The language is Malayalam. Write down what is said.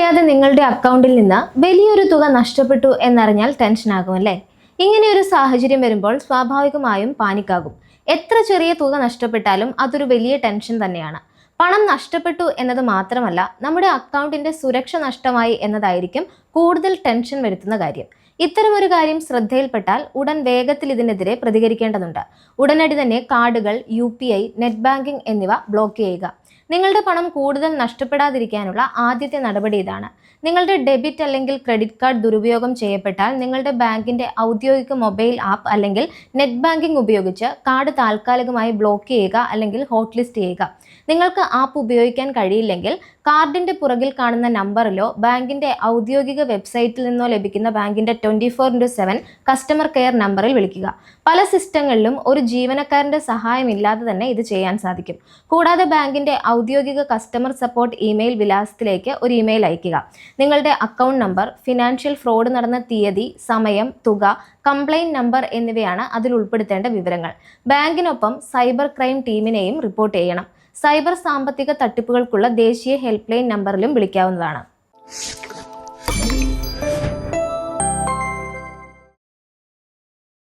അറിയാതെ നിങ്ങളുടെ അക്കൗണ്ടിൽ നിന്ന് വലിയൊരു തുക നഷ്ടപ്പെട്ടു എന്നറിഞ്ഞാൽ ടെൻഷനാകും അല്ലേ? ഇങ്ങനെയൊരു സാഹചര്യം വരുമ്പോൾ സ്വാഭാവികമായും പാനിക്കാകും. എത്ര ചെറിയ തുക നഷ്ടപ്പെട്ടാലും അതൊരു വലിയ ടെൻഷൻ തന്നെയാണ്. പണം നഷ്ടപ്പെട്ടു എന്നത് മാത്രമല്ല, നമ്മുടെ അക്കൗണ്ടിന്റെ സുരക്ഷ നഷ്ടമായി എന്നതായിരിക്കും കൂടുതൽ ടെൻഷൻ വരുത്തുന്ന കാര്യം. ഇത്തരമൊരു കാര്യം ശ്രദ്ധയിൽപ്പെട്ടാൽ ഉടൻ വേഗത്തിൽ ഇതിനെതിരെ പ്രതികരിക്കേണ്ടതുണ്ട്. ഉടനടി തന്നെ കാർഡുകൾ, UPI, നെറ്റ് ബാങ്കിംഗ് എന്നിവ ബ്ലോക്ക് ചെയ്യുക. നിങ്ങളുടെ പണം കൂടുതൽ നഷ്ടപ്പെടാതിരിക്കാനുള്ള ആദ്യത്തെ നടപടി ഇതാണ്. നിങ്ങളുടെ ഡെബിറ്റ് അല്ലെങ്കിൽ ക്രെഡിറ്റ് കാർഡ് ദുരുപയോഗം ചെയ്യപ്പെട്ടാൽ നിങ്ങളുടെ ബാങ്കിന്റെ ഔദ്യോഗിക മൊബൈൽ ആപ്പ് അല്ലെങ്കിൽ നെറ്റ് ബാങ്കിംഗ് ഉപയോഗിച്ച് കാർഡ് താൽക്കാലികമായി ബ്ലോക്ക് ചെയ്യുക അല്ലെങ്കിൽ ഹോട്ട് ലിസ്റ്റ് ചെയ്യുക. നിങ്ങൾക്ക് ആപ്പ് ഉപയോഗിക്കാൻ കഴിയില്ലെങ്കിൽ കാർഡിന്റെ പുറകിൽ കാണുന്ന നമ്പറിലോ ബാങ്കിന്റെ ഔദ്യോഗിക വെബ്സൈറ്റിൽ നിന്നോ ലഭിക്കുന്ന ബാങ്കിന്റെ 24/7 കസ്റ്റമർ കെയർ നമ്പറിൽ വിളിക്കുക. പല സിസ്റ്റങ്ങളിലും ഒരു ജീവനക്കാരന്റെ സഹായമില്ലാതെ തന്നെ ഇത് ചെയ്യാൻ സാധിക്കും. കൂടാതെ ബാങ്കിന്റെ ഔദ്യോഗിക കസ്റ്റമർ സപ്പോർട്ട് ഇമെയിൽ വിലാസത്തിലേക്ക് ഒരു ഇമെയിൽ അയയ്ക്കുക. നിങ്ങളുടെ അക്കൗണ്ട് നമ്പർ, ഫിനാൻഷ്യൽ ഫ്രോഡ് നടന്ന തീയതി, സമയം, തുക, കംപ്ലൈന്റ് നമ്പർ എന്നിവയാണ് അതിൽ ഉൾപ്പെടുത്തേണ്ട വിവരങ്ങൾ. ബാങ്കിനൊപ്പം സൈബർ ക്രൈം ടീമിനെയും റിപ്പോർട്ട് ചെയ്യണം. സൈബർ സാമ്പത്തിക തട്ടിപ്പുകൾക്കുള്ള ദേശീയ ഹെൽപ്പ് ലൈൻ നമ്പറിലും വിളിക്കാവുന്നതാണ്.